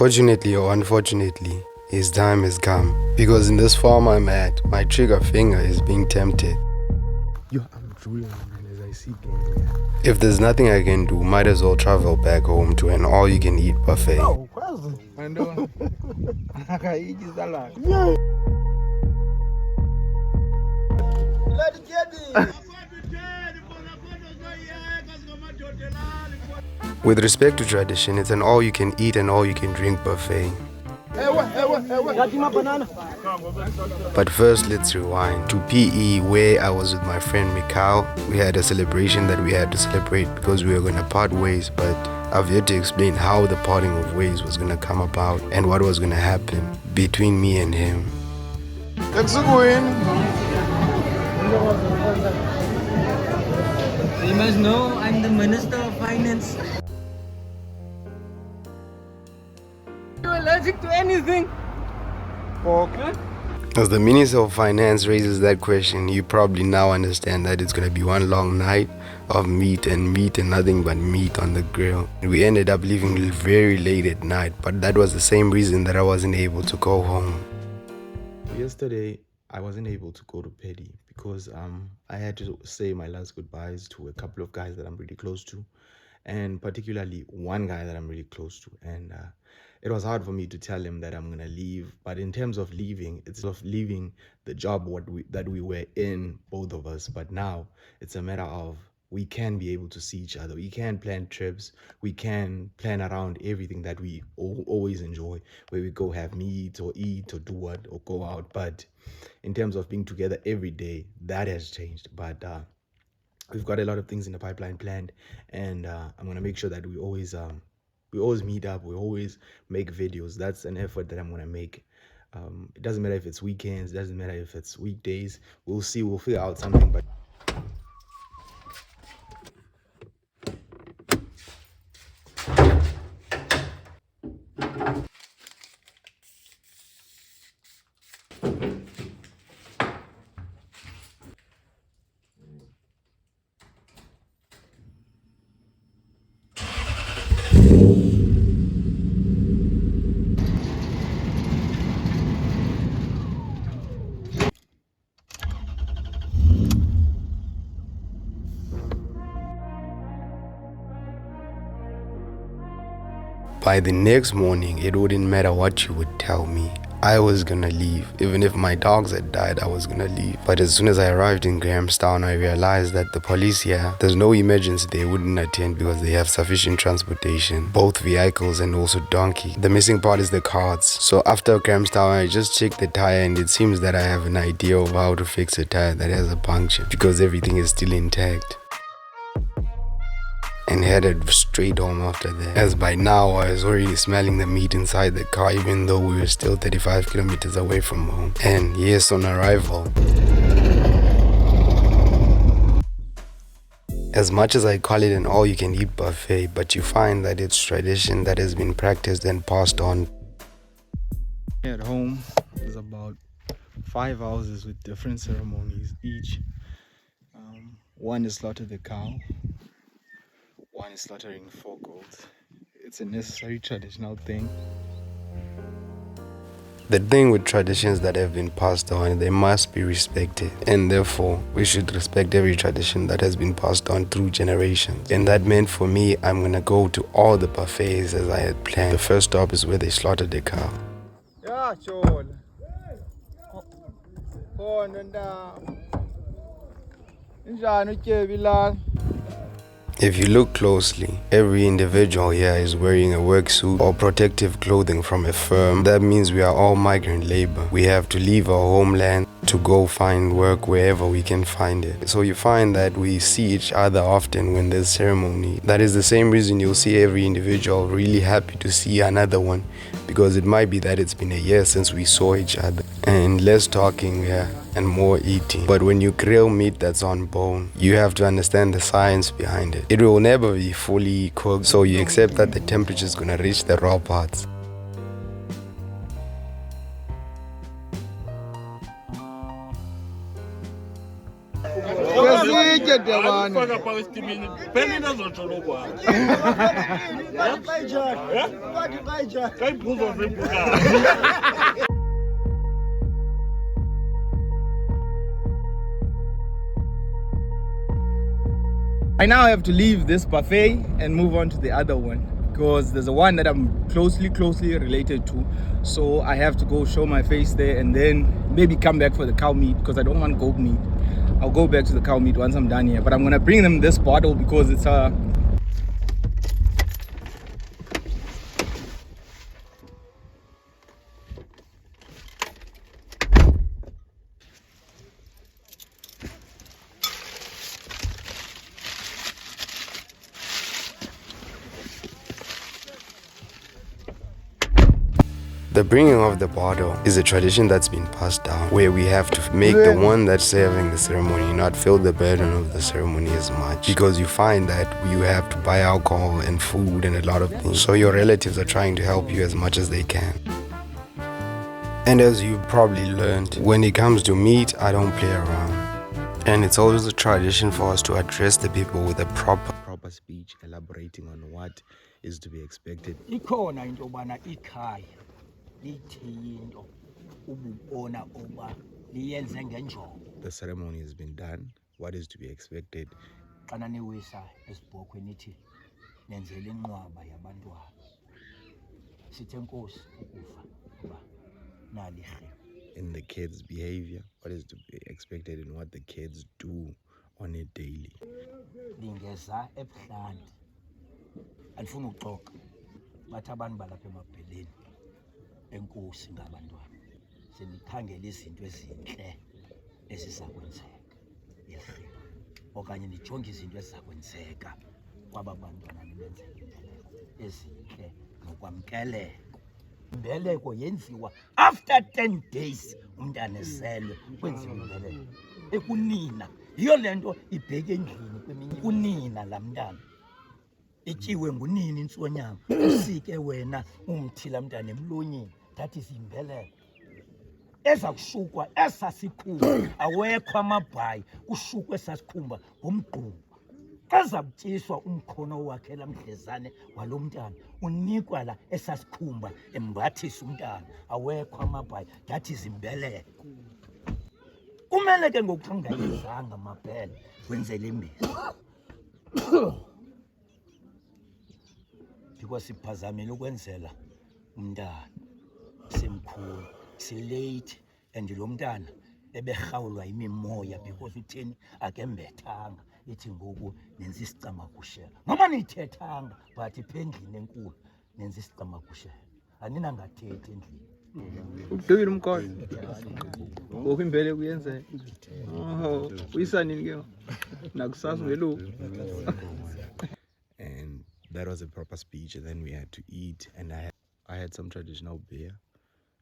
Fortunately or unfortunately, his time has come. Because in this farm I'm at, my trigger finger is being tempted. Yo, I'm drooling, man, as I see game. If there's nothing I can do, might as well travel back home to an all-you-can-eat buffet. Oh, yeah. With respect to tradition, it's an all-you-can-eat and all-you-can-drink buffet. But first, let's rewind to PE, where I was with my friend Mikhail. We had a celebration that we had to celebrate because we were going to part ways, but I've yet to explain how the parting of ways was going to come about and what was going to happen between me and him. You must know I'm the Minister of Finance. You're allergic to anything? Okay. As the Minister of Finance raises that question, you probably now understand that it's going to be one long night of meat and nothing but meat on the grill. We ended up leaving very late at night, but that was the same reason that I wasn't able to go home. Yesterday, I wasn't able to go to Petty because I had to say my last goodbyes to a couple of guys that I'm really close to, and particularly one guy that I'm really close to. And it was hard for me to tell him that I'm gonna leave. But in terms of leaving, it's of leaving the job that we were in, both of us. But now it's a matter of we can be able to see each other. We can plan trips. We can plan around everything that we always enjoy, where we go have meat or eat or do what or go out. But in terms of being together every day, that has changed. But we've got a lot of things in the pipeline planned, and I'm gonna make sure that we always meet up. We always make videos. That's an effort that I'm gonna make. It doesn't matter if it's weekends. It doesn't matter if it's weekdays. We'll see. We'll figure out something. But By the next morning, it wouldn't matter what you would tell me. I was gonna leave. Even if my dogs had died, I was gonna leave. But as soon as I arrived in Grahamstown, I realized that the police here, there's no emergency they wouldn't attend because they have sufficient transportation, both vehicles and also donkey. The missing part is the cards. So after Grahamstown, I just checked the tire, and it seems that I have an idea of how to fix a tire that has a puncture because everything is still intact. And headed straight home after that. As by now, I was already smelling the meat inside the car, even though we were still 35 kilometers away from home. And yes, on arrival, as much as I call it an all-you-can-eat buffet, but you find that it's tradition that has been practiced and passed on. at home, there's about 5 houses with different ceremonies each. One is slaughter the cow. One is slaughtering 4 goats. It's a necessary traditional thing. The thing with traditions that have been passed on, they must be respected. And therefore, we should respect every tradition that has been passed on through generations. And that meant for me, I'm gonna go to all the buffets as I had planned. The first stop is where they slaughter the cow. Yeah, sure. If you look closely, every individual here is wearing a work suit or protective clothing from a firm. That means we are all migrant labor. We have to leave our homeland to go find work wherever we can find it. So you find that we see each other often when there's ceremony. That is the same reason you'll see every individual really happy to see another one, because it might be that it's been a year since we saw each other. And less talking here and more eating. But when you grill meat that's on bone, you have to understand the science behind it. It will never be fully cooked, so you accept that the temperature is gonna reach the raw parts. I now have to leave this buffet and move on to the other one because there's a one that I'm closely related to. So I have to go show my face there and then maybe come back for the cow meat because I don't want goat meat. I'll go back to the cow meat once I'm done here. But I'm gonna bring them this bottle because it's a The bringing of the bottle is a tradition that's been passed down, where we have to make the one that's serving the ceremony not feel the burden of the ceremony as much, because you find that you have to buy alcohol and food and a lot of things, so your relatives are trying to help you as much as they can. And as you've probably learned, when it comes to meat, I don't play around. And it's always a tradition for us to address the people with a proper speech elaborating on what is to be expected. Ikhona into bana ikhaya lithi into ububona oba liyenze ngenjongo. The ceremony has been done. What is to be expected? Xana niwisa esibhokhwe nithi nenzele inqwaba yabantwana. Sithe Nkosi ukufa kuba nali irheba. In the kids' behavior, what is to be expected in what the kids do on a daily. Lingeza ebuhlanti. Andifuna uxoxa. Bathi abantu balapha emabheleni enkosi ngabantwana. Senikhangela izinto ezinhle eziza kwenzeka irheba. Okanye nijonge izinto eziza kwenzeka kwaba bantwana nibenzele imbeleko ezinhle nokwamkeleko. Imbeleko yenziwa after 10 days umntana ezelwe kwenziwa imbeleko. Ekunina yiyo lento ibheke endlini kweminye kunina lamntana. Ityiwe ngunini intsonyama usike wena umthi lamntana emlonyeni that is imbeleko. Eza kushukwa esasikhumba awekho amabhayi kushukwe esasikhumba ngomgquba. Xa butyiswa umkhono wakhe lamdlezane walomntana unikwa la esasikhumba embathisa umntana awekho amabhayi that is imbeleko. Kumele ke ngokungayizanga mabhele wenzele imbizo. Because siphazamile ukwenzela umntana simkhulu silate and lo mntana eberhawulwa imimoya because utheni akembethanga ithi ngoku nenza isicamagushela noma nithethanga but iphendlini enkulu nenza isicamagushela aninangathethi endlini. Ukudubile umkhoyo. Ngoku imbele kuyenzeka. Oh, uyisanini ke? Nakusazi ngelo. And that was a proper speech, and then we had to eat, and I had some traditional beer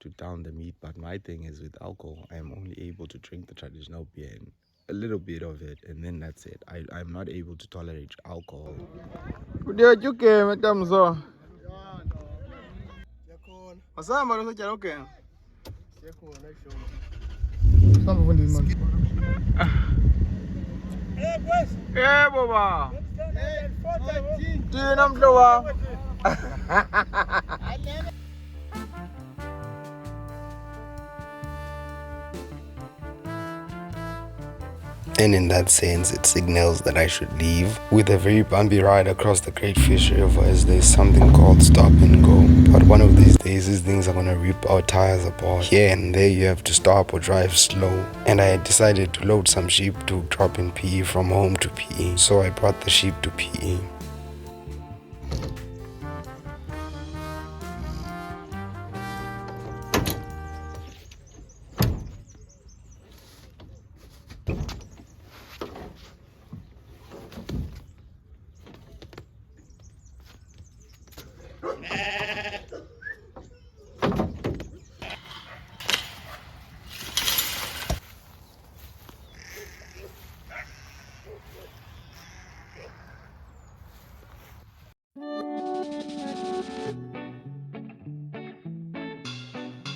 to down the meat, but my thing is with alcohol, I am only able to drink the traditional beer and a little bit of it, and then that's it. I'm not able to tolerate alcohol. And in that sense, it signals that I should leave. With a very bumpy ride across the Great Fish River, as there's something called stop and go. But one of these days, these things are gonna rip our tires apart. Here and there, you have to stop or drive slow. And I had decided to load some sheep to drop in PE from home to PE. So I brought the sheep to PE.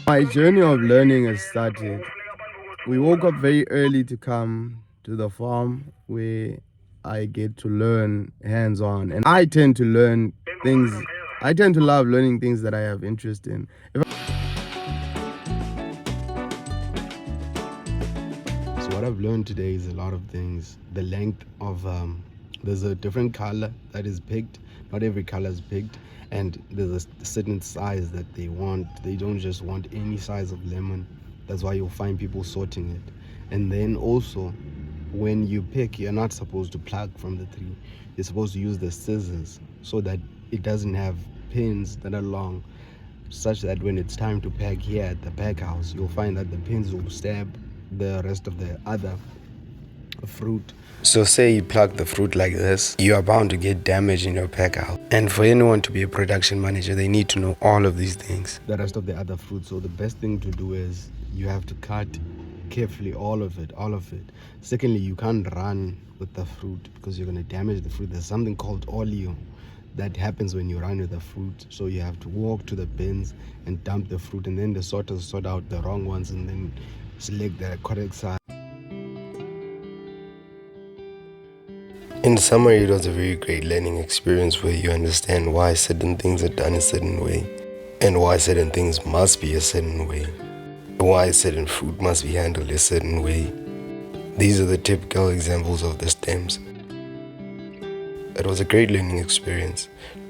My journey of learning has started. We woke up very early to come to the farm. where I get to learn hands-on, and I tend to learn things. I tend to love learning things that I have interest in. So what I've learned today is a lot of things. The length of there's a different color that is picked. Not every color is picked, and there's a certain size that they want. They don't just want any size of lemon. That's why you'll find people sorting it. And then also, when you pick, you're not supposed to pluck from the tree. You're supposed to use the scissors so that it doesn't have pins that are long, such that when it's time to pack here at the pack house, you'll find that the pins will stab the rest of the other fruit. So say you pluck the fruit like this, you are bound to get damage in your pack out. And for anyone to be a production manager, they need to know all of these things. The rest of the other fruit. So the best thing to do is you have to cut carefully all of it. Secondly, you can't run with the fruit because you're going to damage the fruit. There's something called oleo that happens when you run with the fruit. So you have to walk to the bins and dump the fruit, and then the sorters sort out the wrong ones and then select the correct size. In summary, it was a very great learning experience where you understand why certain things are done a certain way, and why certain things must be a certain way, why certain fruit must be handled a certain way. These are the typical examples of the stems. It was a great learning experience.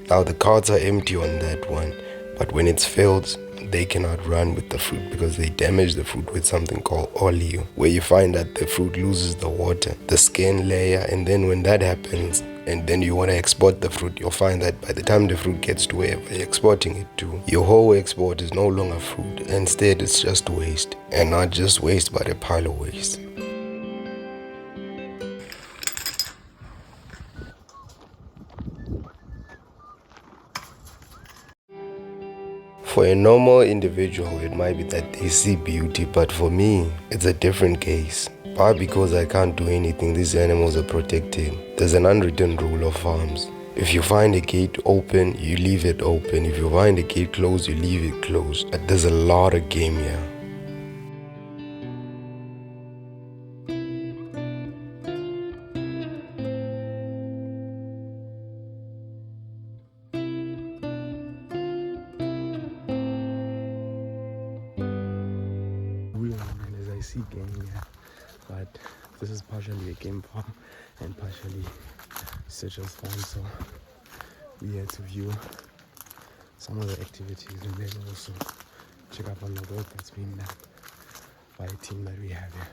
Now the cards are empty on that one, but when it's filled, they cannot run with the fruit because they damage the fruit with something called oleo, where you find that the fruit loses the water, the skin layer, and then when that happens, and then you want to export the fruit, you'll find that by the time the fruit gets to wherever you're exporting it to, your whole export is no longer fruit. Instead, it's just waste, and not just waste, but a pile of waste. For a normal individual, it might be that they see beauty, but for me, it's a different case. Why? Because I can't do anything. These animals are protected. There's an unwritten rule of farms. If you find a gate open, you leave it open. If you find a gate closed, you leave it closed. But there's a lot of game here. As I see game here, but this is partially a game farm and partially citrus farm, so we had to view some of the activities and then also check up on the work that's being done by a team that we have here.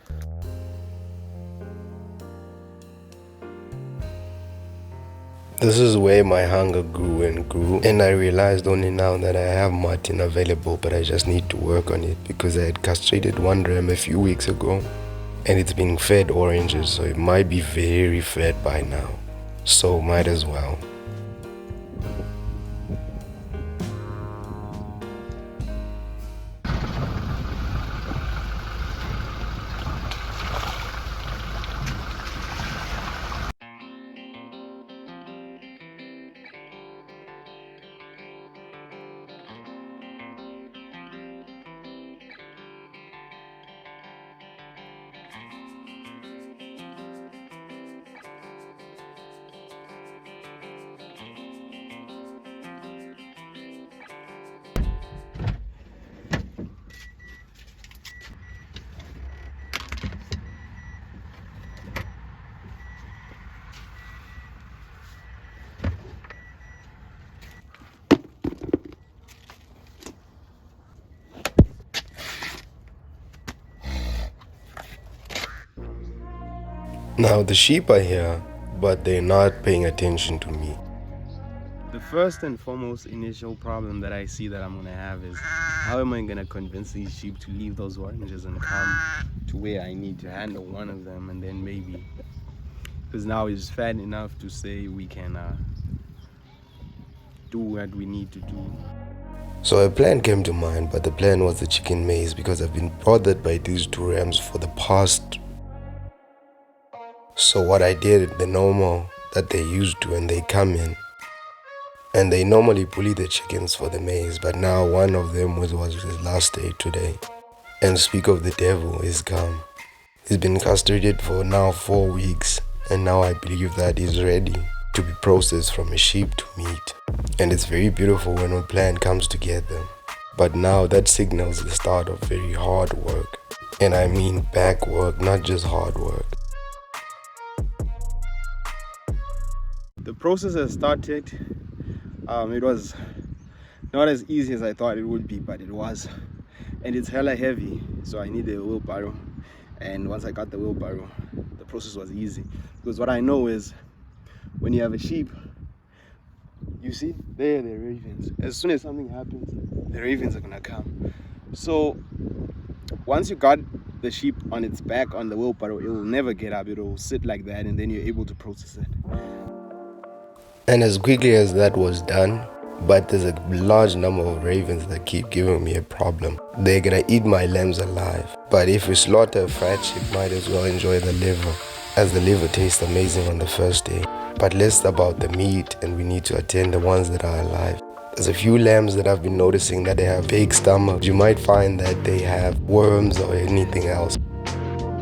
This is where my hunger grew and grew, and I realized only now that I have mutton available, but I just need to work on it because I had castrated one ram a few weeks ago and it's being fed oranges, so it might be very fed by now, so might as well. Now the sheep are here, but they're not paying attention to me. The first and foremost initial problem that I see that I'm going to have is how am I going to convince these sheep to leave those oranges and come to where I need to handle one of them, and then maybe, because now it's fat enough to say we can do what we need to do. So a plan came to mind, but the plan was the chicken maze, because I've been bothered by these two rams for the past. So what I did, the normal that they used to, and they come in and they normally bully the chickens for the maze, but now one of them was his last day today. And speak of the devil, he's come. He's been castrated for now 4 weeks, and now I believe that he's ready to be processed from a sheep to meat. And it's very beautiful when a plan comes together. But now that signals the start of very hard work. And I mean back work, not just hard work. The process has started. It was not as easy as I thought it would be, but it was. And it's hella heavy, so I need a wheelbarrow. And once I got the wheelbarrow, the process was easy. Because what I know is, when you have a sheep, you see, there the ravens. As soon as something happens, the ravens are gonna come. So once you got the sheep on its back on the wheelbarrow, it will never get up. It will sit like that, and then you're able to process it. And as quickly as that was done, but there's a large number of ravens that keep giving me a problem. They're gonna eat my lambs alive. But if we slaughter a fat sheep, might as well enjoy the liver, as the liver tastes amazing on the first day. But less about the meat, and we need to attend the ones that are alive. There's a few lambs that I've been noticing that they have big stomachs. You might find that they have worms or anything else.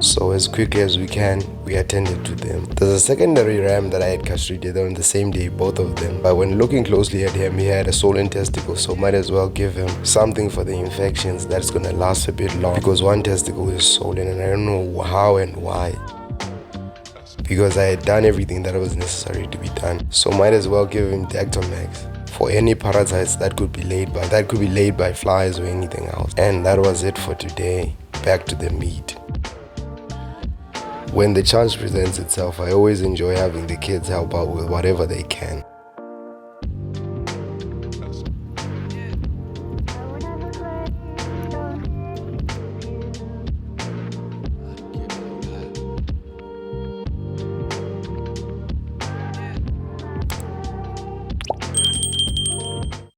So as quickly as we can, we attended to them. There's a secondary ram that I had castrated on the same day, both of them. But when looking closely at him, he had a swollen testicle, so might as well give him something for the infections that's gonna last a bit long, because one testicle is swollen and I don't know how and why. Because I had done everything that was necessary to be done. So might as well give him Dactomax for any parasites that could be laid by flies or anything else. And that was it for today. Back to the meat. When the chance presents itself, I always enjoy having the kids help out with whatever they can.